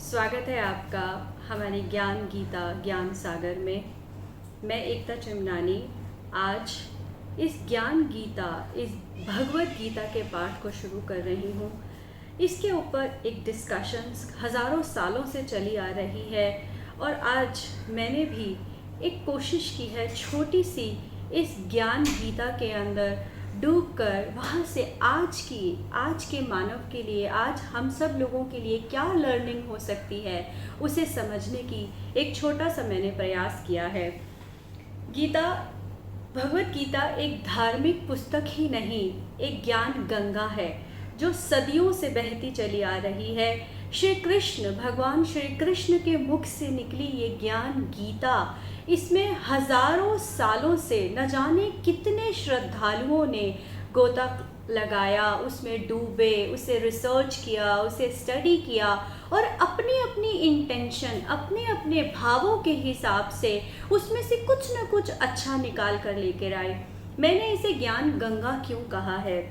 स्वागत है आपका हमारी ज्ञान गीता ज्ञान सागर में। मैं एकता चिमनानी आज इस ज्ञान गीता, इस भगवत गीता के पाठ को शुरू कर रही हूँ। इसके ऊपर एक डिस्कशंस हज़ारों सालों से चली आ रही है और आज मैंने भी एक कोशिश की है छोटी सी इस ज्ञान गीता के अंदर डूबकर वहाँ से आज के मानव के लिए, आज हम सब लोगों के लिए क्या लर्निंग हो सकती है उसे समझने की एक छोटा सा मैंने प्रयास किया है। गीता, भगवत गीता एक धार्मिक पुस्तक ही नहीं, एक ज्ञान गंगा है जो सदियों से बहती चली आ रही है। श्री कृष्ण, भगवान श्री कृष्ण के मुख से निकली ये ज्ञान गीता, इसमें हजारों सालों से न जाने कितने श्रद्धालुओं ने गोता लगाया, उसमें डूबे, उसे रिसर्च किया, उसे स्टडी किया और अपनी अपनी इंटेंशन, अपने अपने भावों के हिसाब से उसमें से कुछ न कुछ अच्छा निकाल कर लेकर आए। मैंने इसे ज्ञान गंगा क्यों कहा है?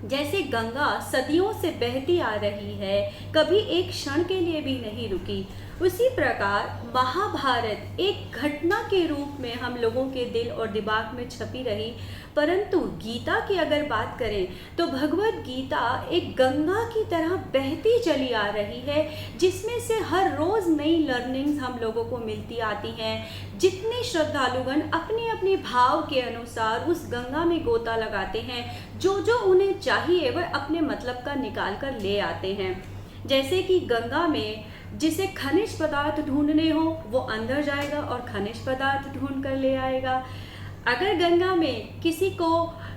जैसे गंगा सदियों से बहती आ रही है, कभी एक क्षण के लिए भी नहीं रुकी, उसी प्रकार महाभारत एक घटना के रूप में हम लोगों के दिल और दिमाग में छपी रही। परंतु गीता की अगर बात करें तो भगवत गीता एक गंगा की तरह बहती चली आ रही है, जिसमें से हर रोज़ नई लर्निंग्स हम लोगों को मिलती आती हैं। जितने श्रद्धालुगण अपने अपने भाव के अनुसार उस गंगा में गोता लगाते हैं, जो जो उन्हें चाहिए वह अपने मतलब का निकाल कर ले आते हैं। जैसे कि गंगा में जिसे खनिज पदार्थ ढूंढने हो वो अंदर जाएगा और खनिज पदार्थ ढूंढ कर ले आएगा। अगर गंगा में किसी को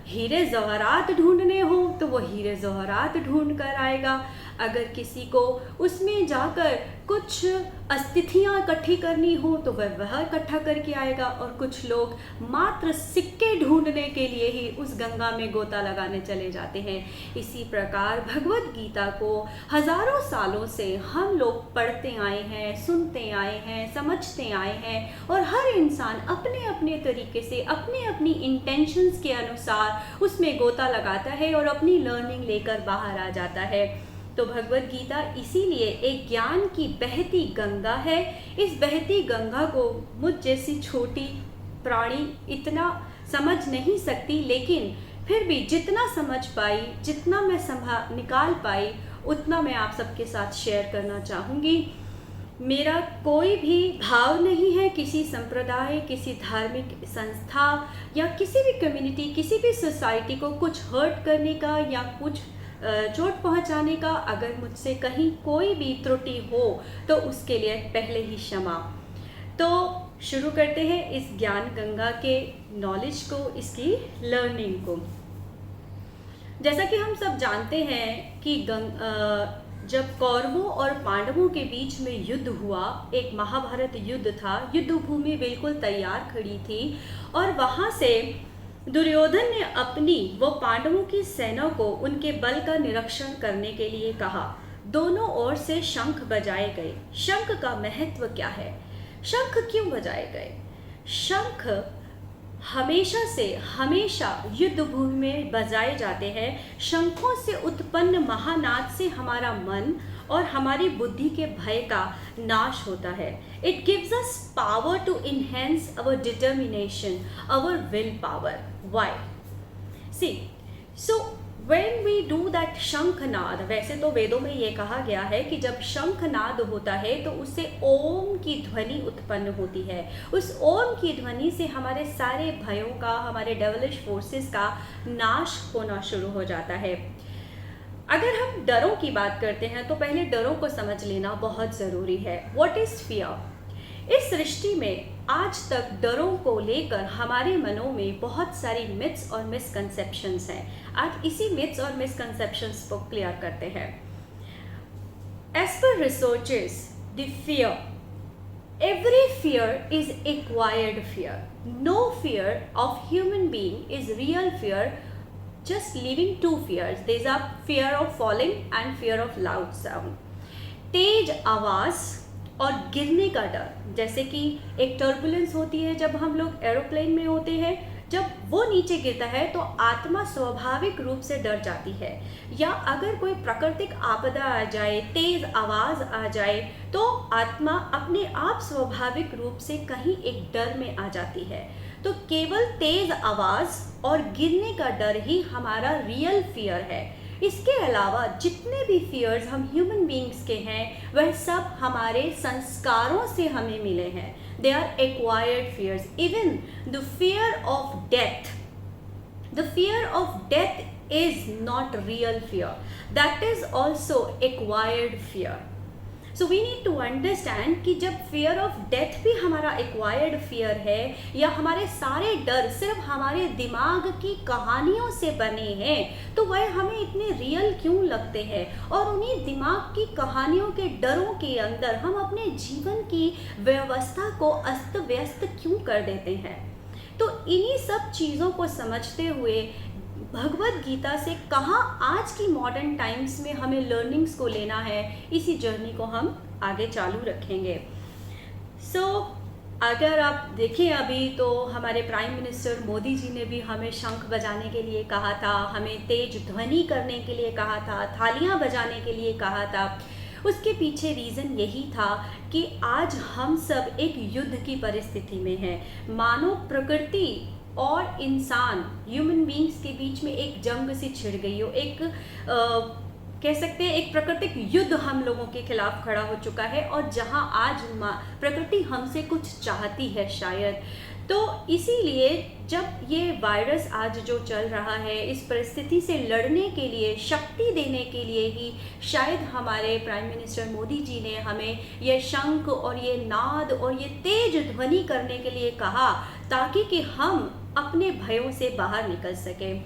हीरे जवाहरात ढूंढने हो तो वो हीरे जवाहरात ढूंढ कर आएगा। अगर किसी को उसमें जाकर कुछ अस्थियाँ इकट्ठी करनी हो तो वह इकट्ठा करके आएगा। और कुछ लोग मात्र सिक्के ढूंढने के लिए ही उस गंगा में गोता लगाने चले जाते हैं। इसी प्रकार भगवत गीता को हजारों सालों से हम लोग पढ़ते आए हैं, सुनते आए हैं, समझते आए हैं और हर इंसान अपने अपने तरीके से अपने अपनी इंटेंशंस के अनुसार उसमें गोता लगाता है और अपनी लर्निंग लेकर बाहर आ जाता है। तो भगवत गीता इसीलिए एक ज्ञान की बहती गंगा है। इस बहती गंगा को मुझ जैसी छोटी प्राणी इतना समझ नहीं सकती, लेकिन फिर भी जितना समझ पाई, जितना मैं निकाल पाई, उतना मैं आप सबके साथ शेयर करना चाहूँगी। मेरा कोई भी भाव नहीं है किसी संप्रदाय, किसी धार्मिक संस्था या किसी भी कम्युनिटी, किसी भी सोसाइटी को कुछ हर्ट करने का या कुछ चोट पहुंचाने का। अगर मुझसे कहीं कोई भी त्रुटि हो तो उसके लिए पहले ही क्षमा। तो शुरू करते हैं इस ज्ञान गंगा के नॉलेज को, इसकी लर्निंग को। जैसा कि हम सब जानते हैं कि जब कौरवों और पांडवों के बीच में युद्ध हुआ, एक महाभारत युद्ध था, युद्ध भूमि बिल्कुल तैयार खड़ी थी और वहाँ से दुर्योधन ने अपनी वो पांडवों की सेना को उनके बल का निरीक्षण करने के लिए कहा। दोनों ओर से शंख बजाए गए। शंख का महत्व क्या है? शंख क्यों बजाए गए? शंख हमेशा युद्ध भूमि में बजाए जाते हैं। शंखों से उत्पन्न महानाद से हमारा मन और हमारी बुद्धि के भय का नाश होता है। It gives us power to enhance our determination, our willpower. Why? See, so when we do that शंखनाद, वैसे तो वेदों में ये कहा गया है कि जब शंखनाद होता है तो उससे ओम की ध्वनि उत्पन्न होती है। उस ओम की ध्वनि से हमारे सारे भयों का, हमारे डेविलिश फोर्सेस का नाश होना शुरू हो जाता है। अगर हम डरों की बात करते हैं तो पहले डरों को समझ लेना बहुत ज़रूरी है। What is fear? इस सृष्टि में आज तक डरों को लेकर हमारे मनों में बहुत सारी मिथ्स और मिसकंसेप्शंस हैं। आज इसी मिथ्स और मिसकंसेप्शंस को क्लियर करते हैं। As per researchers, the fear, every fear is acquired fear. No fear of human being is real fear. Just leaving two fears. These are fear of falling and fear of loud sound. तेज आवाज़ और गिरने का डर, जैसे कि एक turbulence होती है जब हम लोग एरोप्लेन में होते हैं, जब वो नीचे गिरता है तो आत्मा स्वाभाविक रूप से डर जाती है, या अगर कोई प्राकृतिक आपदा आ जाए, तेज आवाज आ जाए, तो आत्मा अपने आप स्वाभाविक रूप से कहीं एक डर में आ जाती है। तो केवल तेज आवाज और गिरने का डर ही हमारा रियल फियर है। इसके अलावा जितने भी फियर्स हम ह्यूमन बीइंग्स के हैं वह सब हमारे संस्कारों से हमें मिले हैं। They are acquired fears. Even the fear of death, the fear of death is not real fear, that is also acquired fear. So we need to understand कि जब fear of death भी हमारा acquired fear है, या हमारे सारे डर सिर्फ हमारे दिमाग की कहानियों से बने हैं, तो वह हमें इतने रियल क्यों लगते हैं, और उन्हीं दिमाग की कहानियों के डरों के अंदर हम अपने जीवन की व्यवस्था को अस्त व्यस्त क्यों कर देते हैं। तो इन्हीं सब चीज़ों को समझते हुए भगवद गीता से कहाँ आज की मॉडर्न टाइम्स में हमें लर्निंग्स को लेना है, इसी जर्नी को हम आगे चालू रखेंगे। अगर आप देखें अभी तो हमारे प्राइम मिनिस्टर मोदी जी ने भी हमें शंख बजाने के लिए कहा था, हमें तेज ध्वनि करने के लिए कहा था, थालियां बजाने के लिए कहा था। उसके पीछे रीज़न यही था कि आज हम सब एक युद्ध की परिस्थिति में हैं। मानव प्रकृति और इंसान, ह्यूमन बीइंग्स के बीच में एक जंग सी छिड़ गई हो, एक कह सकते हैं एक प्राकृतिक युद्ध हम लोगों के खिलाफ खड़ा हो चुका है, और जहां आज प्रकृति हमसे कुछ चाहती है शायद। तो इसीलिए जब ये वायरस आज जो चल रहा है, इस परिस्थिति से लड़ने के लिए, शक्ति देने के लिए ही शायद हमारे प्राइम मिनिस्टर मोदी जी ने हमें ये शंख और ये नाद और ये तेज ध्वनि करने के लिए कहा, ताकि कि हम अपने भयों से बाहर निकल सकें।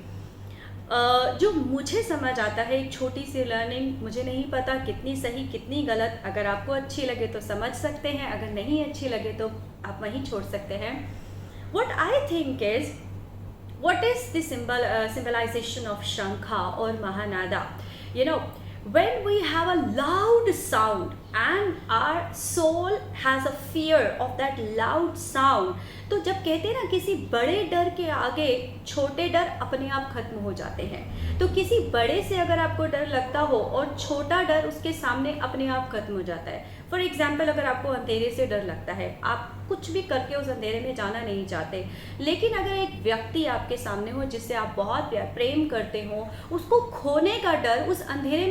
जो मुझे समझ आता है, एक छोटी सी लर्निंग, मुझे नहीं पता कितनी सही कितनी गलत, अगर आपको अच्छी लगे तो समझ सकते हैं, अगर नहीं अच्छी लगे तो आप वहीं छोड़ सकते हैं। What I think is, what is the symbolization of Shankha or Mahanada? You know, when we have a loud sound and our soul has a fear of that loud sound, तो जब कहते हैं ना किसी बड़े डर के आगे छोटे डर अपने आप खत्म हो जाते हैं, तो किसी बड़े से अगर आपको डर लगता हो और छोटा डर उसके सामने अपने आप खत्म हो जाता है। फॉर एग्जाम्पल, अगर आपको अंधेरे से डर लगता है, आप कुछ भी करके उस अंधेरे में जाना नहीं चाहते, लेकिन अगर एक व्यक्ति आपके सामने हो जिससे आप बहुत प्यार प्रेम करते हो, उसको खोने का डर उस अंधेरे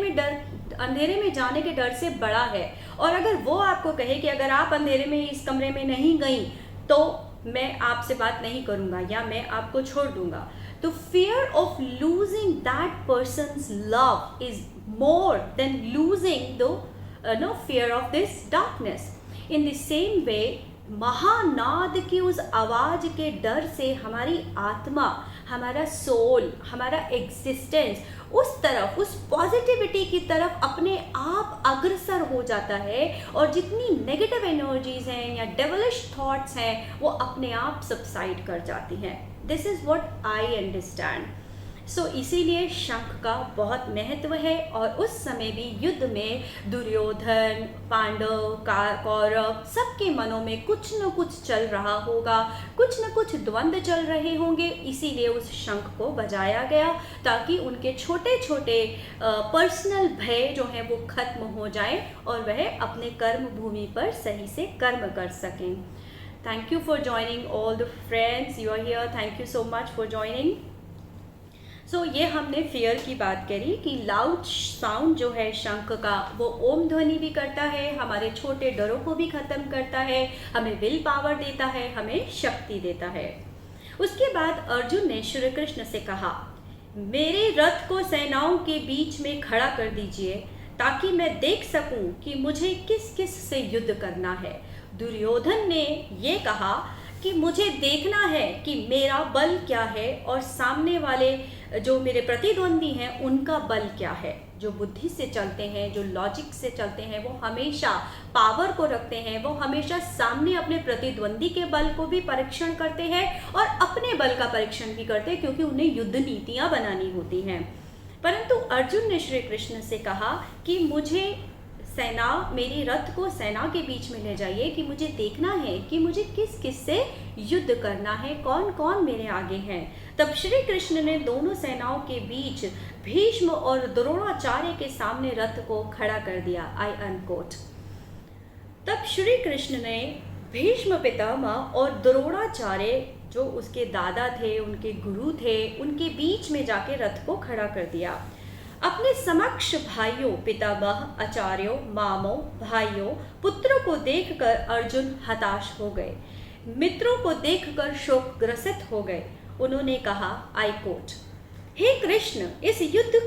में जाने के डर से बड़ा है, और अगर वो आपको कहे कि अगर आप अंधेरे में इस कमरे में नहीं गई तो मैं आपसे बात नहीं करूँगा या मैं आपको छोड़ दूंगा, तो fear of losing that person's love is more than losing the fear of this darkness. In the same way, Mahanad की उस आवाज के डर से हमारी आत्मा, हमारा सोल, हमारा एग्जिस्टेंस उस तरफ, उस पॉजिटिविटी की तरफ अपने आप अग्रसर हो जाता है, और जितनी नेगेटिव एनर्जीज हैं या डेवलिश थॉट्स हैं वो अपने आप सबसाइड कर जाती हैं। This is what I understand. So इसीलिए शंख का बहुत महत्व है, और उस समय भी युद्ध में दुर्योधन, पांडव, कौरव सबके मनों में कुछ न कुछ चल रहा होगा, कुछ न कुछ द्वंद्व चल रहे होंगे। इसीलिए उस शंख को बजाया गया ताकि उनके छोटे छोटे पर्सनल भय जो हैं वो खत्म हो जाएं और वह अपने कर्म भूमि पर सही से कर्म कर सकें। Thank you for joining all the friends, you are here, thank you so much for joining. So ये हमने फियर की बात करी कि लाउड साउंड जो है शंख का, वो ओम ध्वनि भी करता है, हमारे छोटे डरों को भी ख़त्म करता है, हमें विल पावर देता है, हमें शक्ति देता है। उसके बाद अर्जुन ने श्री कृष्ण से कहा, मेरे रथ को सेनाओं के बीच में खड़ा कर दीजिए ताकि मैं देख सकूं कि मुझे किस किस से युद्ध करना है। दुर्योधन ने ये कहा कि मुझे देखना है कि मेरा बल क्या है और सामने वाले जो मेरे प्रतिद्वंदी हैं उनका बल क्या है। जो बुद्धि से चलते हैं, जो लॉजिक से चलते हैं, वो हमेशा पावर को रखते हैं, वो हमेशा सामने अपने प्रतिद्वंदी के बल को भी परीक्षण करते हैं और अपने बल का परीक्षण भी करते हैं, क्योंकि उन्हें युद्ध नीतियाँ बनानी होती हैं। परंतु अर्जुन ने श्री कृष्ण से कहा कि मुझे मेरी रथ को सेना के बीच में ले जाइए कि मुझे देखना है कि मुझे किस किस से युद्ध करना है, कौन कौन मेरे आगे हैं। तब श्री कृष्ण ने दोनों सेनाओं के बीच भीष्म और द्रोणाचार्य के सामने रथ को खड़ा कर दिया। आई अनकोट। तब श्री कृष्ण ने भीष्म पितामह और द्रोणाचार्य जो उसके दादा थे, उनके गुरु थे, उनके बीच में जाके रथ को खड़ा कर दिया। अपने समक्ष भाइयों, पितामह, आचार्यों, मामों, भाइयों, पुत्रों को देखकर अर्जुन हताश हो गए, मित्रों को देखकर शोकग्रसित हो गए। उन्होंने कहा, आई कोट, हे कृष्ण, इस युद्ध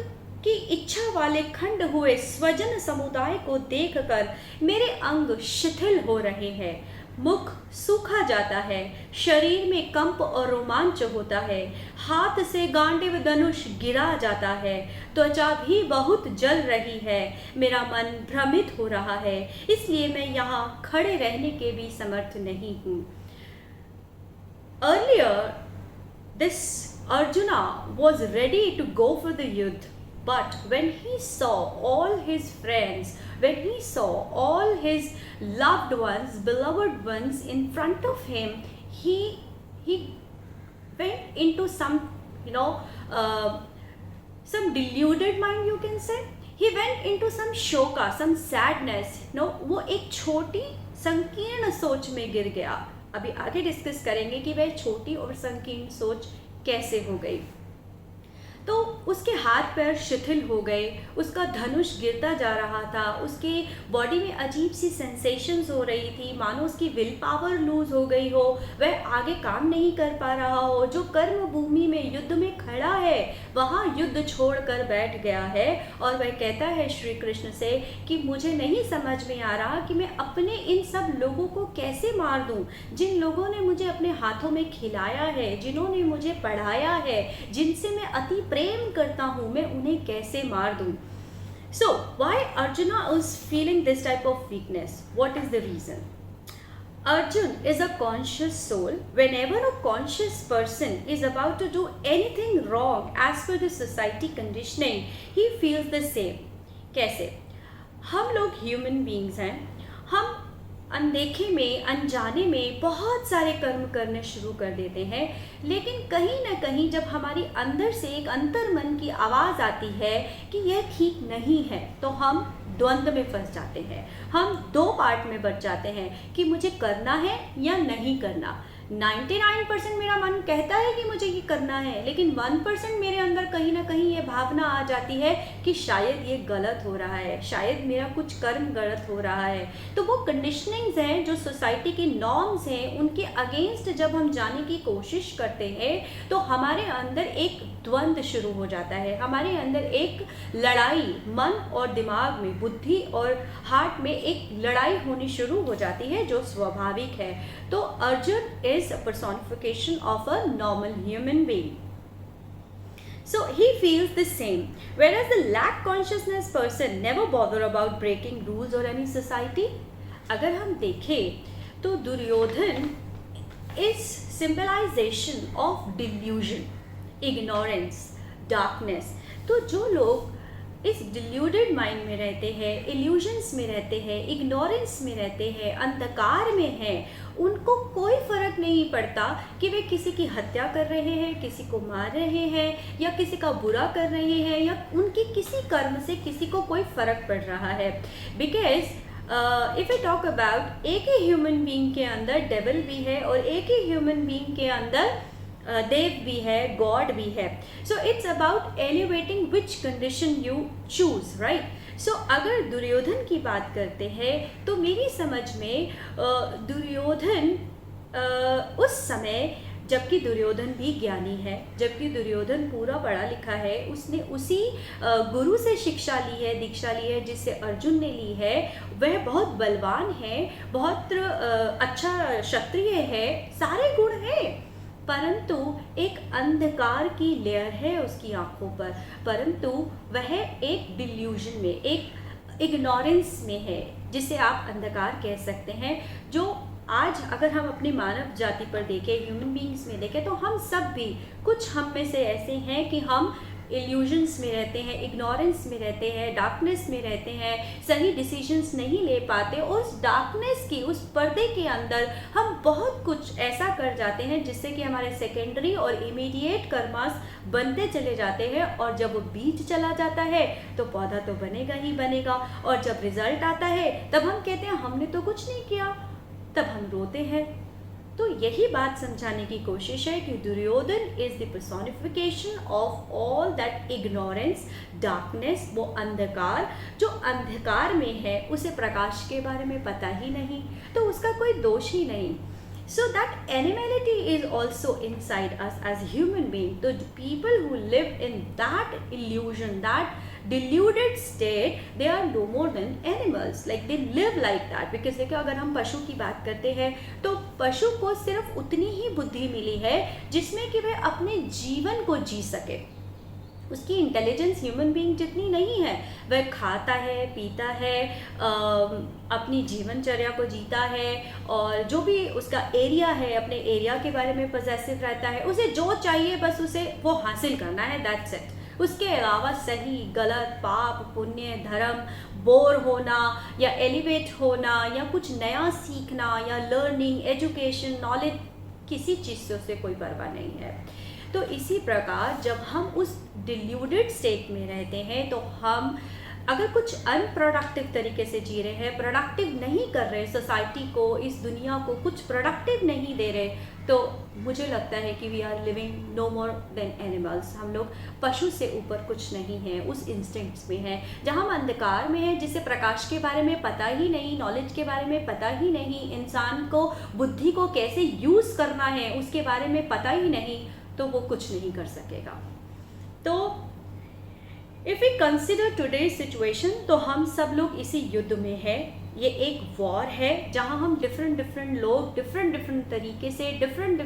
की इच्छा वाले खंड हुए स्वजन समुदाय को देखकर मेरे अंग शिथिल हो रहे हैं, मुख सूखा जाता है, शरीर में कंप और रोमांच होता है, हाथ से गांडीव धनुष गिरा जाता है, त्वचा भी बहुत जल रही है, मेरा मन भ्रमित हो रहा है, इसलिए मैं यहाँ खड़े रहने के भी समर्थ नहीं हूँ। Earlier, this Arjuna was ready to go for the Yuddha, but when he saw all his friends, when he saw all his loved ones, beloved ones in front of him, he went into some, some deluded mind, you can say. He went into some shoka, some sadness. वो एक छोटी संकीर्ण सोच में गिर गया। अभी आगे डिस्कस करेंगे कि वह छोटी और संकीर्ण सोच कैसे हो गई। तो उसके हाथ पैर शिथिल हो गए, उसका धनुष गिरता जा रहा था, उसके बॉडी में अजीब सी सेंसेशंस हो रही थी, मानो उसकी विल पावर लूज हो गई हो, वह आगे काम नहीं कर पा रहा हो। जो कर्म भूमि में युद्ध में खड़ा है वहाँ युद्ध छोड़कर बैठ गया है और वह कहता है श्री कृष्ण से कि मुझे नहीं समझ में आ रहा कि मैं अपने इन सब लोगों को कैसे मार दूं, जिन लोगों ने मुझे अपने हाथों में खिलाया है, जिन्होंने मुझे पढ़ाया है, जिनसे मैं अति प्रेम करता हूँ, मैं उन्हें कैसे मार दूं। So why Arjuna is feeling this type of weakness? What is the reason? Arjun is a conscious soul. Whenever a conscious person is about to do anything wrong as per the society conditioning, he feels the same. कैसे? हम लोग human beings हैं, हम अनदेखे में, अनजाने में बहुत सारे कर्म करने शुरू कर देते हैं, लेकिन कहीं ना कहीं जब हमारी अंदर से एक अंतर्मन की आवाज़ आती है कि यह ठीक नहीं है, तो हम द्वंद्व में फंस जाते हैं। हम दो पार्ट में बच जाते हैं कि मुझे करना है या नहीं करना। 99% मेरा मन कहता है कि मुझे ये करना है, लेकिन 1% मेरे अंदर कहीं ना कहीं ये भावना आ जाती है कि शायद ये गलत हो रहा है, शायद मेरा कुछ कर्म गलत हो रहा है। तो वो कंडीशनिंग्स हैं, जो सोसाइटी की नॉर्म्स हैं, उनके अगेंस्ट जब हम जाने की कोशिश करते हैं तो हमारे अंदर एक द्वंद्व शुरू हो जाता है, हमारे अंदर एक लड़ाई, मन और दिमाग में, बुद्धि और हार्ट में एक लड़ाई होनी शुरू हो जाती है, जो स्वाभाविक है। तो Arjun is a personification of a normal human being. So he feels the same. Whereas the lack consciousness person never bother about breaking rules or any society. अगर हम देखें तो Duryodhan is symbolization of delusion, ignorance, darkness. तो जो लोग इस deluded mind में रहते हैं, इल्यूजन्स में रहते हैं, इग्नोरेंस में रहते हैं, अंधकार में हैं, उनको कोई फर्क नहीं पड़ता कि वे किसी की हत्या कर रहे हैं, किसी को मार रहे हैं या किसी का बुरा कर रहे हैं, या उनके किसी कर्म से किसी को कोई फर्क पड़ रहा है। Because if you talk about, एक ही ह्यूमन बीइंग के अंदर डेविल भी है और एक ही ह्यूमन बीइंग के अंदर देव भी है, गॉड भी है। So it's about elevating which condition you choose, right. So अगर दुर्योधन की बात करते हैं तो मेरी समझ में दुर्योधन उस समय, जबकि दुर्योधन भी ज्ञानी है, जबकि दुर्योधन पूरा पढ़ा लिखा है, उसने उसी गुरु से शिक्षा ली है, दीक्षा ली है जिससे अर्जुन ने ली है, वह बहुत बलवान है, बहुत अच्छा क्षत्रिय है, सारे गुण हैं, परंतु एक अंधकार की लेयर है उसकी आंखों पर, परंतु वह एक डिल्यूजन में, एक इग्नोरेंस में है, जिसे आप अंधकार कह सकते हैं। जो आज अगर हम अपनी मानव जाति पर देखें, ह्यूमन बीइंग्स में देखें, तो हम सब भी, कुछ हम में से ऐसे हैं कि हम इल्यूजन्स में रहते हैं, इग्नोरेंस में रहते हैं, डार्कनेस में रहते हैं, सही डिसीजंस नहीं ले पाते। उस डार्कनेस की, उस पर्दे के अंदर हम बहुत कुछ ऐसा कर जाते हैं जिससे कि हमारे सेकेंडरी और इमीडिएट कर्मास बनते चले जाते हैं, और जब वो बीज चला जाता है तो पौधा तो बनेगा ही बनेगा, और जब रिजल्ट आता है तब हम कहते हैं हमने तो कुछ नहीं किया, तब हम रोते हैं। तो यही बात समझाने की कोशिश है कि Duryodhan is the personification of all that ignorance, darkness, वो अंधकार जो अंधकार में है, उसे प्रकाश के बारे में पता ही नहीं, तो उसका कोई दोष ही नहीं। So that animality is also inside us as human beings. The people who live in that illusion, that deluded state, they are no more than animals. Like they live like that. Because देखो, अगर हम पशु की बात करते हैं तो पशु को सिर्फ उतनी ही बुद्धि मिली है जिसमें कि वह अपने जीवन को जी सके। उसकी इंटेलिजेंस ह्यूमन बीइंग जितनी नहीं है। वह खाता है, पीता है, अपनी जीवनचर्या को जीता है, और जो भी उसका एरिया है, अपने एरिया के बारे में पॉजेसिव रहता है। उसे जो चाहिए बस उसे वो हासिल करना है, दैट्स इट। उसके अलावा सही गलत, पाप पुण्य, धर्म, बोर होना या एलिवेट होना या कुछ नया सीखना या लर्निंग, एजुकेशन, नॉलेज, किसी चीज़ से उसे कोई परवाह नहीं है। तो इसी प्रकार जब हम उस डिल्यूडेड स्टेट में रहते हैं तो हम अगर कुछ अनप्रोडक्टिव तरीके से जी रहे हैं, प्रोडक्टिव नहीं कर रहे, सोसाइटी को, इस दुनिया को कुछ प्रोडक्टिव नहीं दे रहे, तो मुझे लगता है कि we are living no more than animals. हम लोग पशु से ऊपर कुछ नहीं हैं, उस इंस्टिंक्ट्स में हैं जहाँ हम अंधकार में हैं, जिसे प्रकाश के बारे में पता ही नहीं, नॉलेज के बारे में पता ही नहीं, इंसान को बुद्धि को कैसे यूज़ करना है उसके बारे में पता ही नहीं, तो वो कुछ नहीं कर सकेगा। तो if we consider today situation, तो हम सब लोग इसी युद्ध में है। ये एक वॉर है जहाँ हम डिफरेंट लोग डिफरेंट तरीके से, डिफरेंट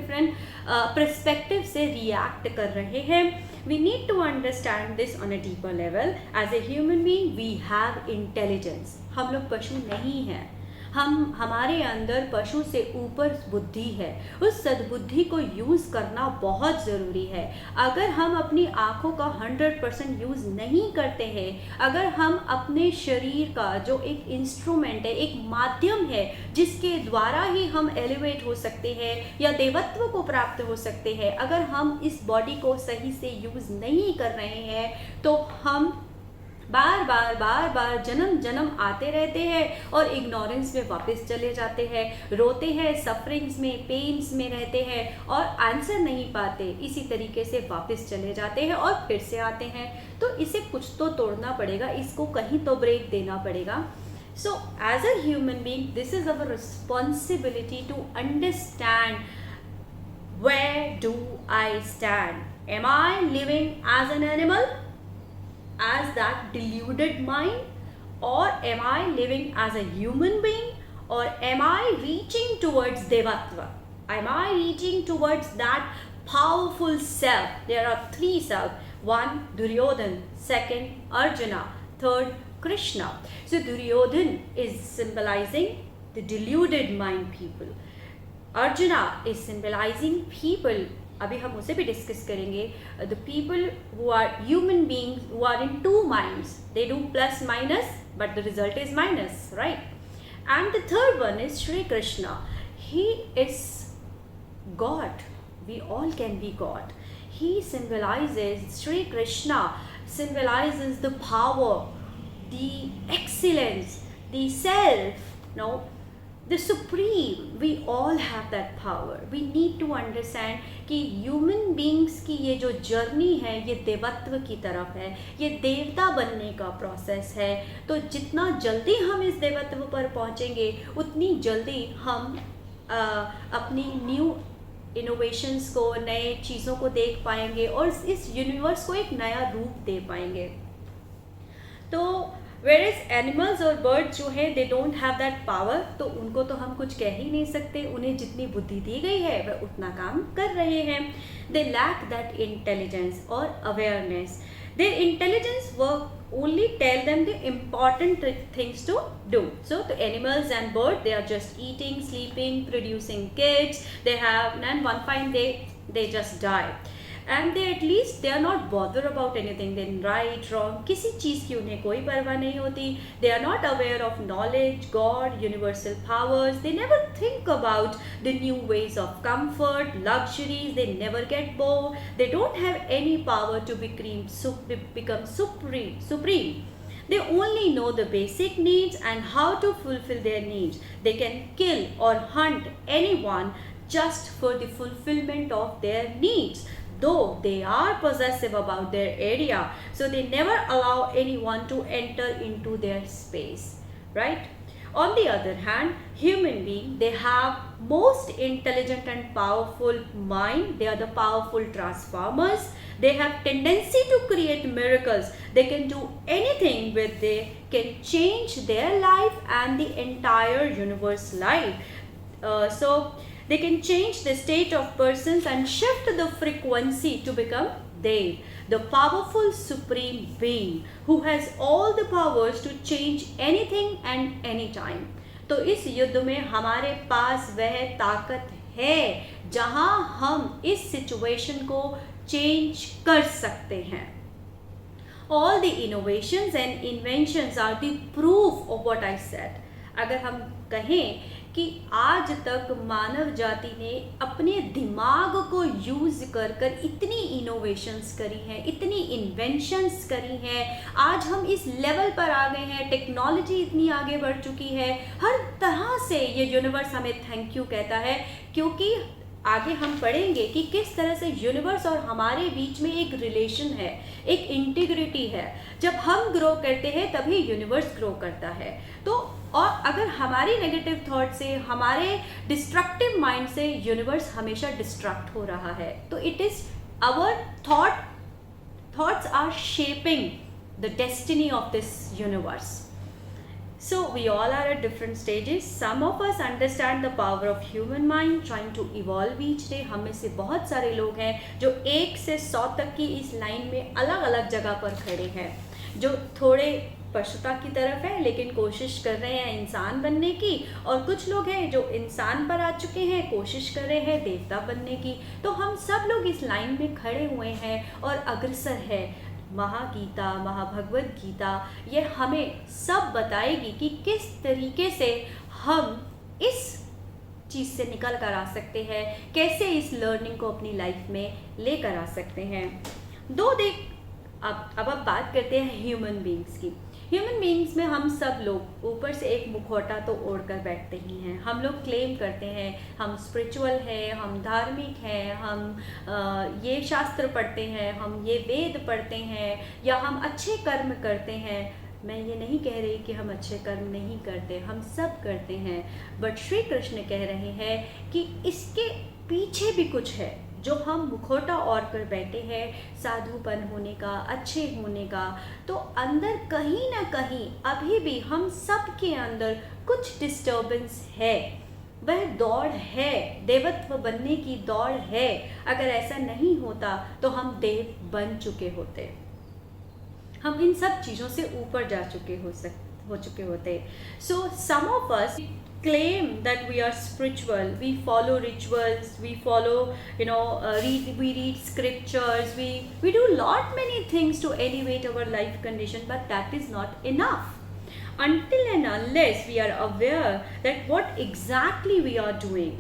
पर्सपेक्टिव से रिएक्ट कर रहे हैं। We need to understand this on a deeper level. As a human being we have intelligence. हम लोग पशु नहीं हैं, हमारे अंदर पशु से ऊपर बुद्धि है। उस सद्बुद्धि को यूज़ करना बहुत ज़रूरी है। अगर हम अपनी आँखों का 100% यूज़ नहीं करते हैं, अगर हम अपने शरीर का जो एक इंस्ट्रूमेंट है, एक माध्यम है जिसके द्वारा ही हम एलिवेट हो सकते हैं या देवत्व को प्राप्त हो सकते हैं, अगर हम इस बॉडी को सही से यूज़ नहीं कर रहे हैं तो हम बार बार जन्म आते रहते हैं और इग्नोरेंस में वापस चले जाते हैं, रोते हैं, सफरिंग्स में, पेन्स में रहते हैं और आंसर नहीं पाते, इसी तरीके से वापस चले जाते हैं और फिर से आते हैं। तो इसे कुछ तो तोड़ना पड़ेगा, इसको कहीं तो ब्रेक देना पड़ेगा। So as a human being, this is our responsibility to understand where do I stand? Am I living as an animal? As that deluded mind, or am I living as a human being, or am I reaching towards devatva? Am I reaching towards that powerful self? There are three self. One, Duryodhan. Second, Arjuna. Third, Krishna. So Duryodhan is symbolizing the deluded mind people. Arjuna is symbolizing people, अभी हम उसे भी discuss करेंगे, the people who are human beings who are in two minds, they do plus minus but the result is minus, right? And the third one is Shri Krishna. He is God, we all can be God. He symbolizes, Sri Krishna symbolizes the power, the excellence, the self, no, the supreme. We all have that power. We need to understand कि human beings की ये जो journey है ये देवत्व की तरफ है, ये देवता बनने का प्रोसेस है. तो जितना जल्दी हम इस देवत्व पर पहुँचेंगे उतनी जल्दी हम अपनी न्यू इनोवेशंस को, नए चीज़ों को देख पाएंगे और इस यूनिवर्स को एक नया रूप दे पाएंगे. तो whereas एनिमल्स और बर्ड्स जो हैं दे डोंट हैव दैट पावर, तो उनको तो हम कुछ कह ही नहीं सकते. उन्हें जितनी बुद्धि दी गई है वह उतना काम कर रहे हैं. दे लैक दैट इंटेलिजेंस और awareness. Their intelligence work only tell them the important things to do. So the animals and birds, they are just eating, sleeping, producing kids. They have, and one fine day they just die. And they at least they are not bother about anything, then right wrong, किसी चीज़ की उन्हें कोई परवाह नहीं होती. They are not aware of knowledge, God, universal powers. They never think about the new ways of comfort, luxuries. They never get bored. They don't have any power to become supreme. They only know the basic needs and how to fulfill their needs. They can kill or hunt anyone just for the fulfillment of their needs. Though they are possessive about their area, so they never allow anyone to enter into their space, right? On the other hand, human beings, they have most intelligent and powerful mind. They are the powerful transformers. They have tendency to create miracles. They can do anything with, they can change their life and the entire universe life. So they can change the state of persons and shift the frequency to become Dev, the powerful supreme being who has all the powers to change anything and anytime. तो इस युद्ध में हमारे पास वह ताकत है जहां हम इस सिचुएशन को चेंज कर सकते हैं. All the innovations and inventions are the proof of what I said. अगर हम कहें कि आज तक मानव जाति ने अपने दिमाग को यूज़ कर कर इतनी इनोवेशंस करी हैं, इतनी इन्वेंशंस करी हैं, आज हम इस लेवल पर आ गए हैं, टेक्नोलॉजी इतनी आगे बढ़ चुकी है, हर तरह से ये यूनिवर्स हमें थैंक यू कहता है. क्योंकि आगे हम पढ़ेंगे कि किस तरह से यूनिवर्स और हमारे बीच में एक रिलेशन है, एक इंटीग्रिटी है. जब हम ग्रो करते हैं तभी यूनिवर्स ग्रो करता है. तो और अगर हमारी नेगेटिव थॉट से, हमारे डिस्ट्रक्टिव माइंड से यूनिवर्स हमेशा डिस्ट्रक्ट हो रहा है. तो it is our thoughts are shaping the destiny of this universe. So we all are at different stages. Some of us understand the power of human mind, trying to evolve each day. हम में से बहुत सारे लोग हैं जो 1 से 100 तक की इस लाइन में अलग अलग जगह पर खड़े हैं, जो थोड़े पशुता की तरफ है लेकिन कोशिश कर रहे हैं इंसान बनने की, और कुछ लोग हैं जो इंसान पर आ चुके हैं, कोशिश कर रहे हैं देवता बनने की. तो हम सब लोग इस लाइन में खड़े हुए हैं और अग्रसर है. महागीता, महाभगवत गीता, ये हमें सब बताएगी कि किस तरीके से हम इस चीज़ से निकल कर आ सकते हैं, कैसे इस लर्निंग को अपनी लाइफ में लेकर आ सकते हैं. अब बात करते हैं ह्यूमन बीइंग्स की. ह्यूमन बीइंग्स में हम सब लोग ऊपर से एक मुखौटा तो ओढ़ कर बैठते ही हैं. हम लोग क्लेम करते हैं हम स्पिरिचुअल हैं, हम धार्मिक हैं, हम ये शास्त्र पढ़ते हैं, हम ये वेद पढ़ते हैं, या हम अच्छे कर्म करते हैं. मैं ये नहीं कह रही कि हम अच्छे कर्म नहीं करते, हम सब करते हैं. बट श्री कृष्ण कह रहे हैं कि इसके पीछे भी कुछ है जो हम मुखौटा ओढ़ कर बैठे हैं, साधुपन होने का, अच्छे होने का. तो अंदर कहीं ना कहीं अभी भी हम सब के अंदर कुछ डिस्टर्बेंस है. वह दौड़ है, देवत्व बनने की दौड़ है. अगर ऐसा नहीं होता तो हम देव बन चुके होते, हम इन सब चीज़ों से ऊपर जा चुके हो चुके होते. So some of us claim that we are spiritual, we follow rituals, we follow, we read scriptures, we do lot many things to elevate our life condition, but that is not enough until and unless we are aware that what exactly we are doing.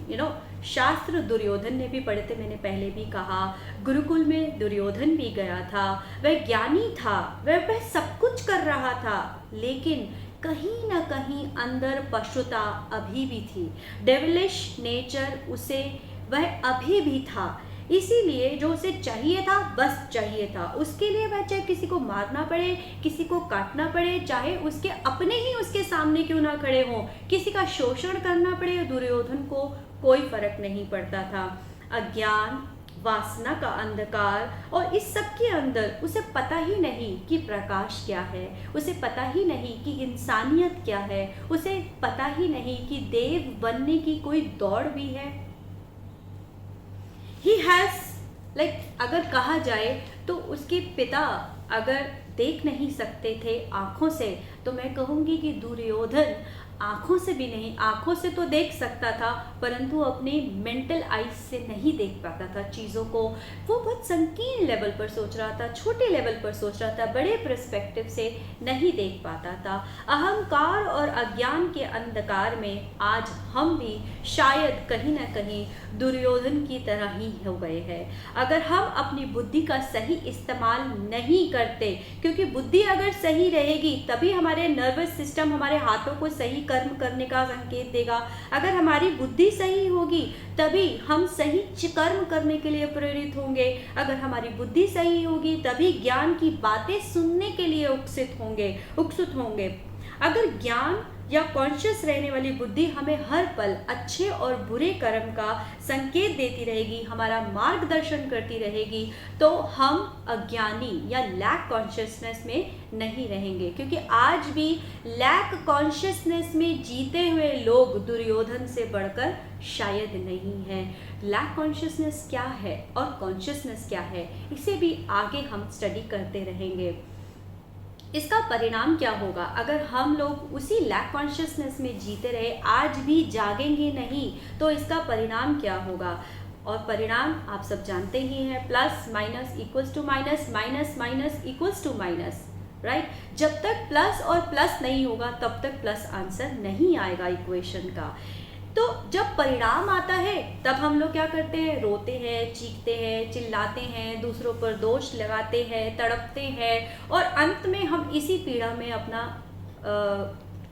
शास्त्र दुर्योधन ने भी पढ़े थे, मैंने पहले भी कहा. गुरुकुल में दुर्योधन भी गया था, वह ज्ञानी था, वह सब कुछ कर रहा था, लेकिन कहीं ना कहीं अंदर पशुता अभी भी थी. डेविलिश नेचर उसे वह अभी भी था. इसीलिए जो उसे चाहिए था बस चाहिए था. उसके लिए वह चाहे किसी को मारना पड़े, किसी को काटना पड़े, चाहे उसके अपने ही उसके सामने क्यों ना खड़े हों, किसी का शोषण करना पड़े, दुर्योधन को कोई फर्क नहीं पड़ता था. अज्ञान, वासना का अंधकार, और इस सब के अंदर उसे पता ही नहीं कि प्रकाश क्या है, उसे पता ही नहीं कि इंसानियत क्या है, उसे पता ही नहीं कि देव बनने की कोई दौड़ भी है. ही हैज़ अगर कहा जाए तो उसके पिता अगर देख नहीं सकते थे आँखों से, तो मैं कहूँगी कि दुर्योधन आँखों से भी नहीं, आँखों से तो देख सकता था परंतु अपने मेंटल आइज से नहीं देख पाता था चीज़ों को। वो बहुत संकीर्ण लेवल पर सोच रहा था, छोटे लेवल पर सोच रहा था, बड़े पर्सपेक्टिव से नहीं देख पाता था। अहंकार और अज्ञान के अंधकार में आज हम भी शायद कहीं ना कहीं दुर्योधन की तरह ही हो गए हैं। अगर हम अपनी बुद्धि का सही इस्तेमाल नहीं करते, क्योंकि बुद्धि अगर सही रहेगी तभी हमारे नर्वस सिस्टम हमारे हाथों को सही कर्म करने का संकेत देगा। अगर हमारी बुद्धि सही होगी तभी हम सही कर्म करने के लिए प्रेरित होंगे। अगर हमारी बुद्धि सही होगी तभी ज्ञान की बातें सुनने के लिए उत्सुक होंगे। अगर ज्ञान या कॉन्शियस रहने वाली बुद्धि हमें हर पल अच्छे और बुरे कर्म का संकेत देती रहेगी, हमारा मार्गदर्शन करती रहेगी, तो हम अज्ञानी या लैक कॉन्शियसनेस में नहीं रहेंगे। क्योंकि आज भी लैक कॉन्शियसनेस में जीते हुए लोग दुर्योधन से बढ़कर शायद नहीं हैं। लैक कॉन्शियसनेस क्या है और कॉन्शियसनेस क्या है, इसे भी आगे हम स्टडी करते रहेंगे। इसका परिणाम क्या होगा अगर हम लोग उसी लैक कॉन्शियसनेस में जीते रहे, आज भी जागेंगे नहीं, तो इसका परिणाम क्या होगा। और परिणाम आप सब जानते ही हैं, plus minus equals to minus, minus minus equals to minus, right. जब तक प्लस और प्लस नहीं होगा तब तक प्लस आंसर नहीं आएगा इक्वेशन का। तो जब परिणाम आता है तब हम लोग क्या करते हैं, रोते हैं, चीखते हैं, चिल्लाते हैं, दूसरों पर दोष लगाते हैं, तड़पते हैं और अंत में हम इसी पीड़ा में अपना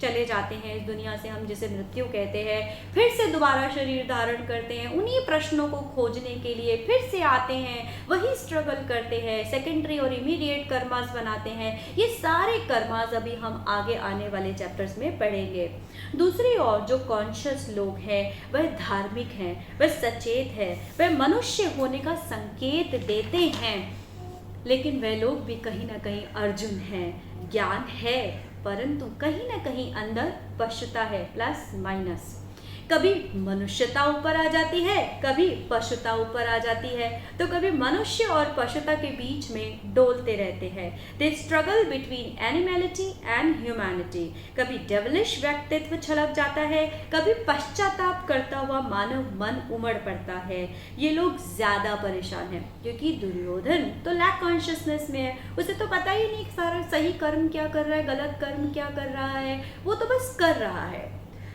चले जाते हैं इस दुनिया से, हम जिसे मृत्यु कहते हैं। फिर से दोबारा शरीर धारण करते हैं, उन्हीं प्रश्नों को खोजने के लिए फिर से आते हैं, वही स्ट्रगल करते हैं, सेकेंडरी और इमीडिएट कर्मास बनाते हैं। ये सारे कर्मास अभी हम आगे आने वाले चैप्टर्स में पढ़ेंगे। दूसरी ओर जो कॉन्शियस लोग हैं वह धार्मिक हैं, वह सचेत है, वह मनुष्य होने का संकेत देते हैं, लेकिन वह लोग भी कहीं ना कहीं अर्जुन हैं। ज्ञान है परंतु कहीं ना कहीं अंदर पशुता है, प्लस माइनस। कभी मनुष्यता ऊपर आ जाती है, कभी पशुता ऊपर आ जाती है, तो कभी मनुष्य और पशुता के बीच में डोलते रहते हैं। They struggle between animality and humanity. कभी डेविलिश व्यक्तित्व छलक जाता है, कभी पश्चाताप करता हुआ मानव मन उमड़ पड़ता है। ये लोग ज्यादा परेशान हैं क्योंकि दुर्योधन तो लैक कॉन्शियसनेस में है, उसे तो पता ही नहीं सारा सही कर्म क्या कर रहा है, गलत कर्म क्या कर रहा है, वो तो बस कर रहा है।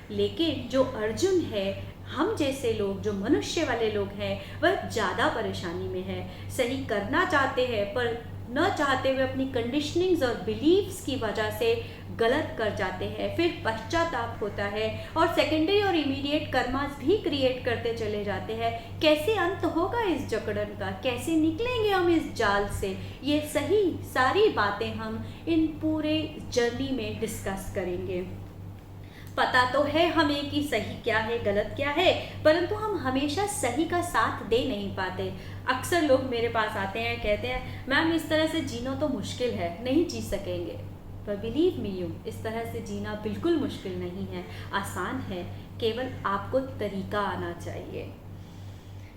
लेकिन जो अर्जुन है, हम जैसे लोग, जो मनुष्य वाले लोग हैं, वह ज़्यादा परेशानी में है। सही करना चाहते हैं पर न चाहते हुए अपनी कंडीशनिंग्स और बिलीव्स की वजह से गलत कर जाते हैं, फिर पश्चाताप होता है और सेकेंडरी और इमीडिएट कर्मास भी क्रिएट करते चले जाते हैं। कैसे अंत होगा इस जकड़न का, कैसे निकलेंगे हम इस जाल से, ये सही सारी बातें हम इन पूरे जर्नी में डिस्कस करेंगे। पता तो है हमें कि सही क्या है, गलत क्या है, परंतु हम हमेशा सही का साथ दे नहीं पाते। अक्सर लोग मेरे पास आते हैं, कहते हैं मैम इस तरह से जीना तो मुश्किल है, नहीं जी सकेंगे। पर बिलीव मी यू, इस तरह से जीना बिल्कुल मुश्किल नहीं है, आसान है, केवल आपको तरीका आना चाहिए।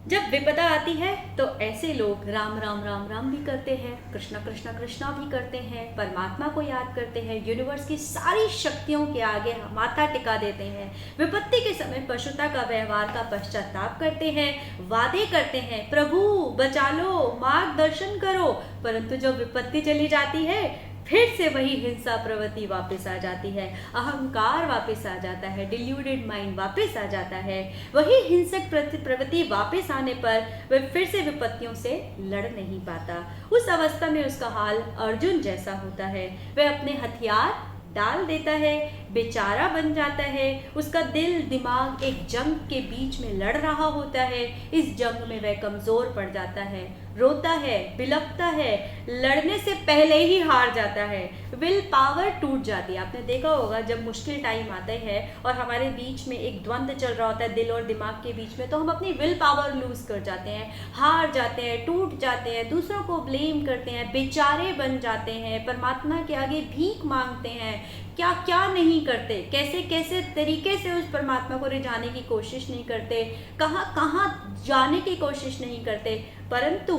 जब विपदा आती है तो ऐसे लोग राम राम राम राम भी करते हैं, कृष्णा कृष्णा कृष्णा भी करते हैं, परमात्मा को याद करते हैं, यूनिवर्स की सारी शक्तियों के आगे माथा टिका देते हैं। विपत्ति के समय पशुता का व्यवहार का पश्चाताप करते हैं, वादे करते हैं प्रभु बचा लो, मार्गदर्शन करो, परंतु जब विपत्ति चली जाती है फिर से वही हिंसा प्रवृत्ति वापस आ जाती है, अहंकार वापस आ जाता है, डिल्यूडेड माइंड वापस आ जाता है। वही हिंसक प्रवृत्ति वापस आने पर वह फिर से विपत्तियों से लड़ नहीं पाता। उस अवस्था में उसका हाल अर्जुन जैसा होता है, वह अपने हथियार डाल देता है, बेचारा बन जाता है। उसका दिल दिमाग एक जंग के बीच में लड़ रहा होता है, इस जंग में वह कमज़ोर पड़ जाता है, रोता है, बिलखता है, लड़ने से पहले ही हार जाता है, विल पावर टूट जाती है। आपने देखा होगा जब मुश्किल टाइम आता है और हमारे बीच में एक द्वंद्व चल रहा होता है दिल और दिमाग के बीच में, तो हम अपनी विल पावर लूज़ कर जाते हैं, हार जाते हैं, टूट जाते हैं, दूसरों को ब्लेम करते हैं, बेचारे बन जाते हैं, परमात्मा के आगे भीख मांगते हैं, क्या क्या नहीं करते, कैसे कैसे तरीके से उस परमात्मा को रिझाने की कोशिश नहीं करते, कहाँ कहाँ जाने की कोशिश नहीं करते, परंतु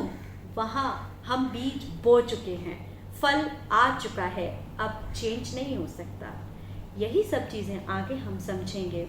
वहाँ हम बीज बो चुके हैं, फल आ चुका है, अब चेंज नहीं हो सकता। यही सब चीज़ें आगे हम समझेंगे।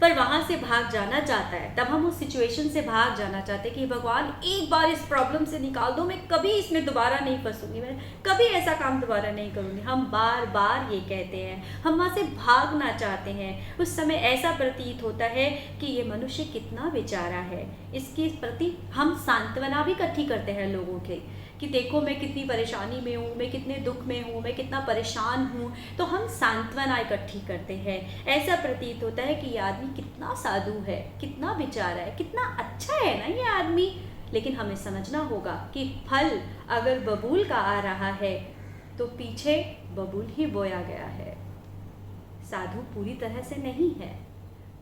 पर वहाँ से भाग जाना चाहता है, तब हम उस सिचुएशन से भाग जाना चाहते हैं कि भगवान एक बार इस प्रॉब्लम से निकाल दो, मैं कभी इसमें दोबारा नहीं फंसूंगी, मैं कभी ऐसा काम दोबारा नहीं करूँगी। हम बार बार ये कहते हैं, हम वहाँ से भागना चाहते हैं। उस समय ऐसा प्रतीत होता है कि ये मनुष्य कितना बेचारा है, इसके प्रति हम सांत्वना भी इकट्ठी करते हैं लोगों के कि देखो मैं कितनी परेशानी में हूँ, मैं कितने दुख में हूँ, मैं कितना परेशान हूँ, तो हम सांत्वना इकट्ठी करते हैं। ऐसा प्रतीत होता है कि ये आदमी कितना साधु है, कितना बेचारा है, कितना अच्छा है ना ये आदमी। लेकिन हमें समझना होगा कि फल अगर बबूल का आ रहा है तो पीछे बबूल ही बोया गया है। साधु पूरी तरह से नहीं है,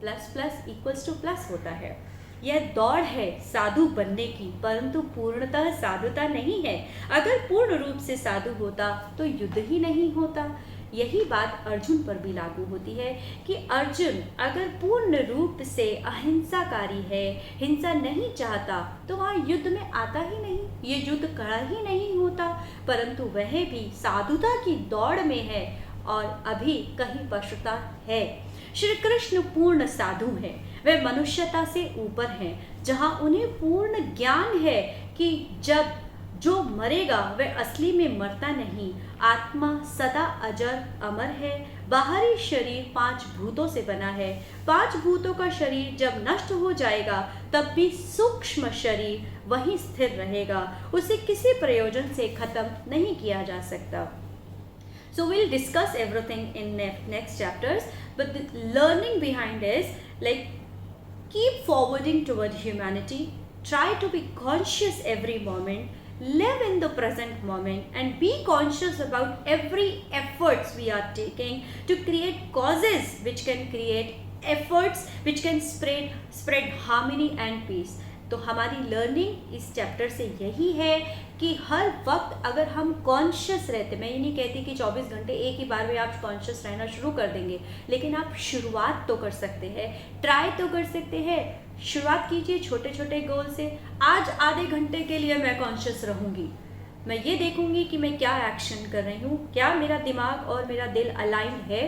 plus plus equals two plus होता है। यह दौड़ है साधु बनने की, परंतु पूर्णतः साधुता नहीं है। अगर पूर्ण रूप से साधु होता तो युद्ध ही नहीं होता। यही बात अर्जुन पर भी लागू होती है कि अर्जुन अगर पूर्ण रूप से अहिंसाकारी है, हिंसा नहीं चाहता, तो वहाँ युद्ध में आता ही नहीं, ये युद्ध कड़ा ही नहीं होता। परंतु वह भी साधुता की दौड़ में है और अभी कहीं पशुता है। श्री कृष्ण पूर्ण साधु हैं, वे मनुष्यता से ऊपर हैं, जहाँ उन्हें पूर्ण ज्ञान है कि जब जो मरेगा वह असली में मरता नहीं, आत्मा सदा अजर अमर है। बाहरी शरीर 5 भूतों से बना है, 5 भूतों का शरीर जब नष्ट हो जाएगा तब भी सूक्ष्म शरीर वहीं स्थिर रहेगा, उसे किसी प्रयोजन से खत्म नहीं किया जा सकता। So we'll discuss everything in next chapters, but the learning behind is like keep forwarding toward humanity, try to be conscious every moment, live in the present moment and be conscious about every efforts we are taking to create causes which can create efforts which can spread harmony and peace. तो हमारी learning इस chapter से यही है कि हर वक्त अगर हम कॉन्शियस रहते, मैं ये नहीं कहती कि 24 घंटे एक ही बार में आप कॉन्शियस रहना शुरू कर देंगे, लेकिन आप शुरुआत तो कर सकते हैं, ट्राई तो कर सकते हैं। शुरुआत कीजिए छोटे छोटे गोल से। आज आधे घंटे के लिए मैं कॉन्शियस रहूँगी, मैं ये देखूँगी कि मैं क्या एक्शन कर रही हूँ, क्या मेरा दिमाग और मेरा दिल अलाइन है।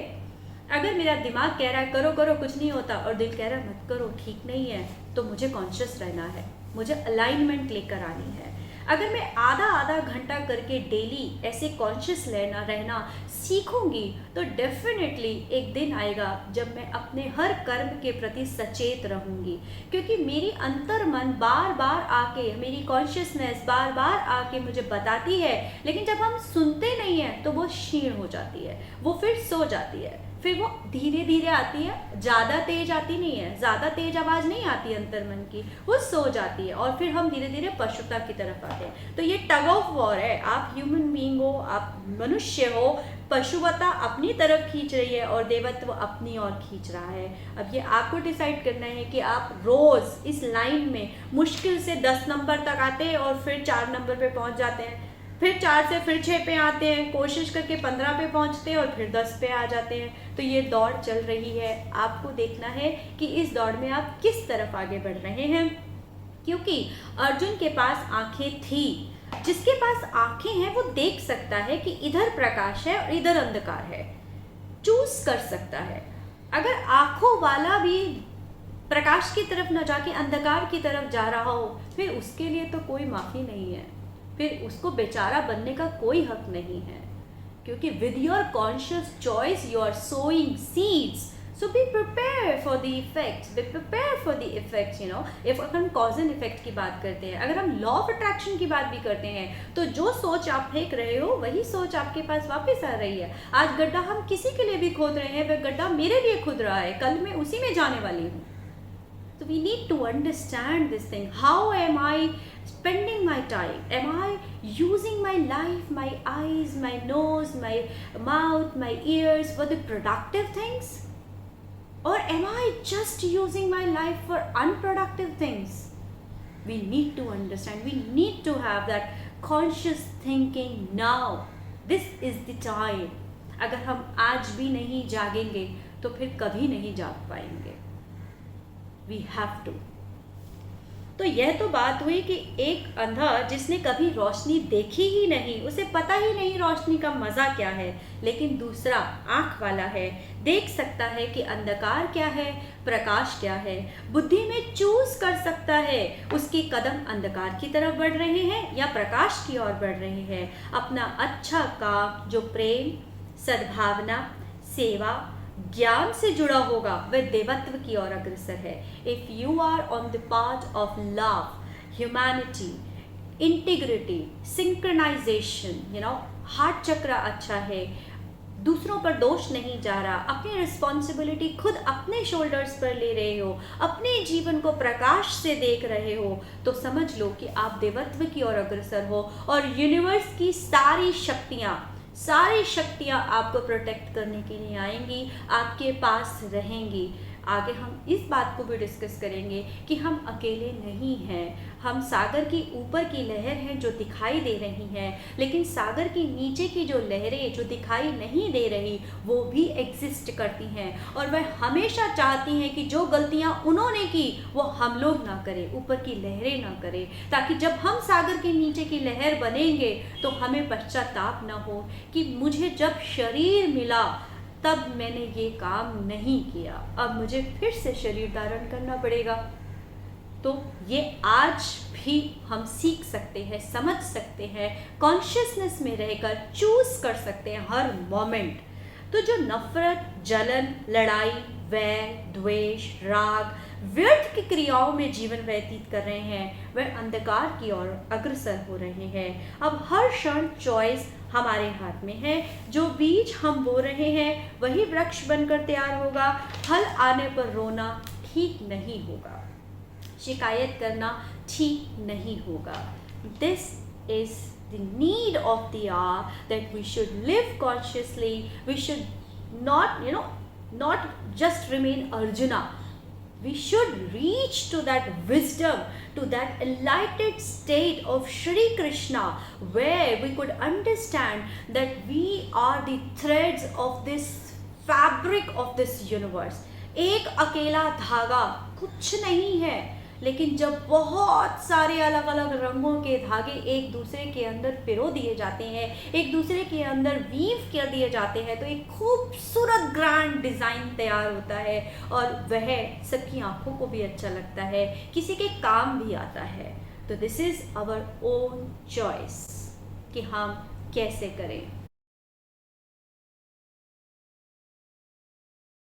अगर मेरा दिमाग कह रहा है करो करो कुछ नहीं होता और दिल कह रहा है मत करो ठीक नहीं है, तो मुझे कॉन्शियस रहना है, मुझे अलाइनमेंट लेकर आनी है। अगर मैं आधा आधा घंटा करके डेली ऐसे कॉन्शियस रहना सीखूंगी तो डेफिनेटली एक दिन आएगा जब मैं अपने हर कर्म के प्रति सचेत रहूंगी, क्योंकि मेरी अंतर मन बार बार आके, मेरी कॉन्शियसनेस बार बार आके मुझे बताती है, लेकिन जब हम सुनते नहीं हैं तो वो क्षीण हो जाती है, वो फिर सो जाती है, फिर वो धीरे धीरे आती है, ज़्यादा तेज आती नहीं है, ज़्यादा तेज आवाज़ नहीं आती अंतर मन की, वो सो जाती है और फिर हम धीरे धीरे पशुता की तरफ आते हैं। तो ये टग ऑफ वॉर है, आप ह्यूमन बीइंग हो, आप मनुष्य हो, पशुवता अपनी तरफ खींच रही है और देवत्व अपनी ओर खींच रहा है। अब ये आपको डिसाइड करना है कि आप रोज़ इस लाइन में मुश्किल से 10 नंबर तक आते हैं और फिर 4 नंबर पे पहुंच जाते हैं, फिर 4 से फिर 6 पे आते हैं, कोशिश करके 15 पे पहुंचते हैं और फिर 10 पे आ जाते हैं। तो ये दौड़ चल रही है, आपको देखना है कि इस दौड़ में आप किस तरफ आगे बढ़ रहे हैं। क्योंकि अर्जुन के पास आंखें थी, जिसके पास आंखें हैं वो देख सकता है कि इधर प्रकाश है और इधर अंधकार है, चूज कर सकता है। अगर आंखों वाला भी प्रकाश की तरफ न जाके अंधकार की तरफ जा रहा हो, फिर उसके लिए तो कोई माफ़ी नहीं है, फिर उसको बेचारा बनने का कोई हक नहीं है, क्योंकि with your conscious choice you are sowing seeds. So be prepare for the effects, be prepare for the effects. You know, if अगर हम कॉज एंड इफेक्ट की बात करते हैं, अगर हम लॉ ऑफ अट्रैक्शन की बात भी करते हैं, तो जो सोच आप फेंक रहे हो वही सोच आपके पास वापस आ रही है। आज गड्ढा हम किसी के लिए भी खोद रहे हैं, वह गड्ढा मेरे लिए खुद रहा है, कल मैं उसी में जाने वाली हूँ। So we need to understand this thing. How am I spending my time? Am I using my life, my eyes, my nose, my mouth, my ears for the productive things? Or am I just using my life for unproductive things? We need to understand. We need to have that conscious thinking now. This is the time. अगर हम आज भी नहीं जागेंगे तो फिर कभी नहीं जाग पाएंगे. We have to. तो यह तो बात हुई कि एक अंधा जिसने कभी रोशनी देखी ही नहीं, उसे पता ही नहीं रोशनी का मज़ा क्या है, लेकिन दूसरा आँख वाला है, देख सकता है कि अंधकार क्या है, प्रकाश क्या है, बुद्धि में चूज कर सकता है उसके कदम अंधकार की तरफ बढ़ रहे हैं या प्रकाश की ओर बढ़ रहे हैं। अपना अच्छा काम जो प्रेम, सद्भावना, सेवा, ज्ञान से जुड़ा होगा वह देवत्व की ओर अग्रसर है। If you are on the path of love, humanity, integrity, synchronisation, heart chakra अच्छा है, दूसरों पर दोष नहीं जा रहा, अपनी रिस्पॉन्सिबिलिटी खुद अपने शोल्डर्स पर ले रहे हो, अपने जीवन को प्रकाश से देख रहे हो, तो समझ लो कि आप देवत्व की ओर अग्रसर हो और यूनिवर्स की सारी शक्तियाँ आपको प्रोटेक्ट करने के लिए आएंगी, आपके पास रहेंगी। आगे हम इस बात को भी डिस्कस करेंगे कि हम अकेले नहीं हैं, हम सागर की ऊपर की लहर हैं जो दिखाई दे रही हैं, लेकिन सागर की नीचे की जो लहरें जो दिखाई नहीं दे रही वो भी एग्जिस्ट करती हैं, और वह हमेशा चाहती हैं कि जो गलतियां उन्होंने की वो हम लोग ना करें, ऊपर की लहरें ना करें, ताकि जब हम सागर के नीचे की लहर बनेंगे तो हमें पश्चाताप ना हो कि मुझे जब शरीर मिला तब मैंने ये काम नहीं किया, अब मुझे फिर से शरीर धारण करना पड़ेगा। तो ये आज भी हम सीख सकते हैं, समझ सकते हैं, कॉन्शियसनेस में रहकर चूज कर सकते हैं हर मोमेंट। तो जो नफरत, जलन, लड़ाई, वैर, द्वेष, राग, व्यर्थ की क्रियाओं में जीवन व्यतीत कर रहे हैं वह अंधकार की ओर अग्रसर हो रहे हैं। अब हर क्षण चॉइस हमारे हाथ में है, जो बीज हम बो रहे हैं वही वृक्ष बनकर तैयार होगा। फल आने पर रोना ठीक नहीं होगा, शिकायत करना ठीक नहीं होगा। This is the need of the hour, that we should live consciously. We should not just remain Arjuna. We should reach to that wisdom, to that enlightened state of Shri Krishna, where we could understand that we are the threads of this fabric of this universe. एक अकेला धागा कुछ नहीं है, लेकिन जब बहुत सारे अलग अलग रंगों के धागे एक दूसरे के अंदर पिरो दिए जाते हैं, एक दूसरे के अंदर वीव कर दिए जाते हैं, तो एक खूबसूरत ग्रैंड डिज़ाइन तैयार होता है, और वह सबकी आंखों को भी अच्छा लगता है, किसी के काम भी आता है। तो this is our own choice कि हम कैसे करें।